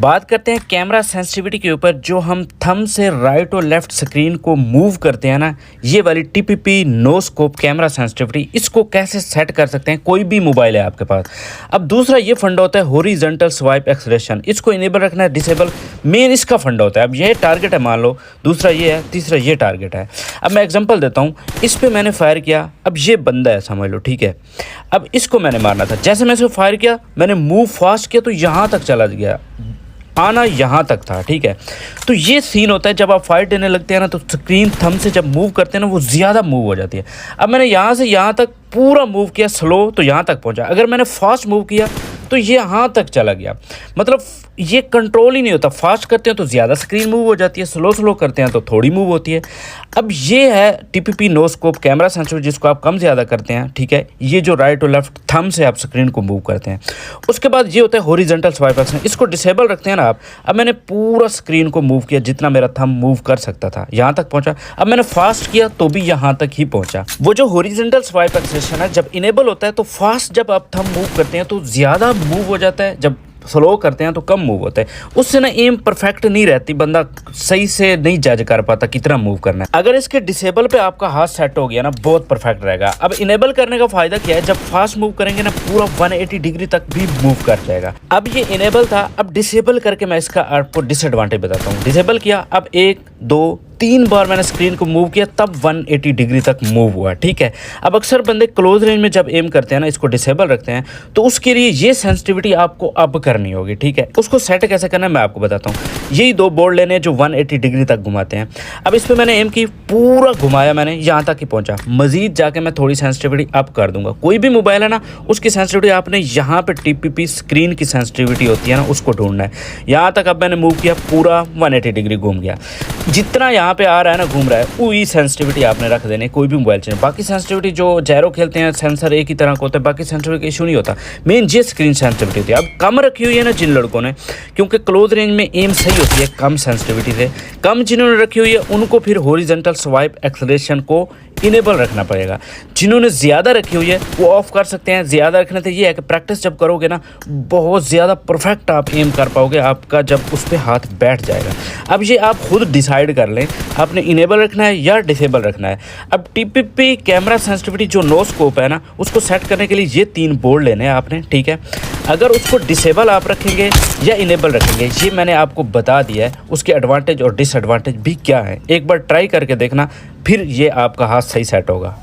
बात करते हैं कैमरा सेंसिटिविटी के ऊपर। जो हम थंब से राइट और लेफ्ट स्क्रीन को मूव करते हैं ना, ये वाली TPP no scope camera sensitivity, इसको कैसे सेट कर सकते हैं कोई भी मोबाइल है आपके पास। अब दूसरा ये फंडा होता है हॉरिजॉन्टल स्वाइप एक्सेलरेशन, इसको इनेबल रखना है, डिसेबल मेन इसका फंडा होता है। अब ये टारगेट है मान लो, दूसरा ये है, तीसरा ये टारगेट है। अब मैं एग्जांपल देता हूँ, इस पर मैंने फायर किया, अब ये बंदा है समझ लो, ठीक है। अब इसको मैंने मारना था, जैसे मैं इसको फायर किया, मैंने मूव फास्ट किया तो यहाँ तक चला गया, आना यहाँ तक था, ठीक है। तो ये सीन होता है जब आप फाइट देने लगते हैं ना, तो स्क्रीन थंब से जब मूव करते हैं ना, वो ज़्यादा मूव हो जाती है। अब मैंने यहाँ से यहाँ तक पूरा मूव किया स्लो तो यहाँ तक पहुँचा, अगर मैंने फास्ट मूव किया तो ये यहाँ तक चला गया। मतलब ये कंट्रोल ही नहीं होता, फास्ट करते हैं तो ज़्यादा स्क्रीन मूव हो जाती है, स्लो करते हैं तो थोड़ी मूव होती है। अब ये है TPP no scope camera sensitivity, जिसको आप कम ज़्यादा करते हैं, ठीक है। ये जो राइट और लेफ्ट थंब से आप स्क्रीन को मूव करते हैं। उसके बाद ये होता है हॉरिजॉन्टल स्वाइप एक्शन, इसको डिसेबल रखते हैं ना आप। अब मैंने पूरा स्क्रीन को मूव किया, जितना मेरा थंब मूव कर सकता था यहाँ तक पहुँचा। अब मैंने फास्ट किया तो भी यहाँ तक ही पहुँचा। वो जो हॉरिजॉन्टल स्वाइप एक्शन है, जब इनेबल होता है तो फास्ट जब आप थंब मूव करते हैं तो ज़्यादा मूव हो जाता है, जब स्लो करते हैं तो कम मूव होता है। उससे ना एम परफेक्ट नहीं रहती, बंदा सही से नहीं जज कर पाता कितना मूव करना है। अगर इसके डिसेबल पे आपका हाथ सेट हो गया ना, बहुत परफेक्ट रहेगा। अब इनेबल करने का फायदा क्या है, जब फास्ट मूव करेंगे ना, पूरा 180 डिग्री तक भी मूव कर जाएगा। अब ये इनेबल था, अब डिसेबल करके मैं इसका आपको डिसएडवांटेज बताता हूँ। डिसेबल किया, अब 1 2 3 बार मैंने स्क्रीन को मूव किया, तब 180 डिग्री तक मूव हुआ, ठीक है। अब अक्सर बंदे क्लोज रेंज में जब एम करते हैं ना, इसको डिसेबल रखते हैं, तो उसके लिए ये सेंसिटिविटी आपको अप करनी होगी, ठीक है। उसको सेट कैसे करना है मैं आपको बताता हूँ। यही 2 बोर्ड लेने जो 180 डिग्री तक घुमाते हैं। अब इस पर मैंने एम की, पूरा घुमाया मैंने, यहाँ तक ही पहुँचा। मजीद जाके मैं थोड़ी सेंसिटिविटी अप कर दूंगा। कोई भी मोबाइल है ना, उसकी सेंसिटिविटी आपने यहाँ पर टीपीपी स्क्रीन की सेंसिटिविटी होती है ना, उसको ढूंढना है। यहाँ तक अब मैंने मूव किया, पूरा 180 डिग्री घूम गया। जितना यहाँ पे आ रहा है ना, घूम रहा है, वही सेंसिटिविटी आपने रख देने कोई भी मोबाइल चाहिए। बाकी सेंसिटिविटी जो जैरो खेलते हैं, सेंसर एक ही तरह का होता है, बाकी सेंसिटिविटी का इशू नहीं होता। मेन ये स्क्रीन सेंसिटिविटी होती है। अब कम रखी हुई है ना जिन लड़कों ने, क्योंकि क्लोज रेंज में एम सही होती है कम सेंसिटिविटी से, कम जिन्होंने रखी हुई है उनको फिर हॉरिजॉन्टल स्वाइप एक्सेलरेशन को इनेबल रखना पड़ेगा। जिन्होंने ज़्यादा रखी हुई है वो ऑफ कर सकते हैं। ज़्यादा रखने से ये है कि प्रैक्टिस जब करोगे ना, बहुत ज़्यादा परफेक्ट आप एम कर पाओगे, आपका जब उस पर हाथ बैठ जाएगा। अब ये आप खुद डिसाइड कर लें, आपने इनेबल रखना है या डिसेबल रखना है। अब टीपीपी कैमरा सेंसिटिविटी जो नो स्कोप है ना, उसको सेट करने के लिए ये 3 बोर्ड लेने हैं आपने, ठीक है। अगर उसको डिसेबल आप रखेंगे या इनेबल रखेंगे, ये मैंने आपको बता दिया है। उसके एडवांटेज और डिसएडवांटेज भी क्या है, एक बार ट्राई करके देखना, फिर ये आपका हाथ सही सेट होगा।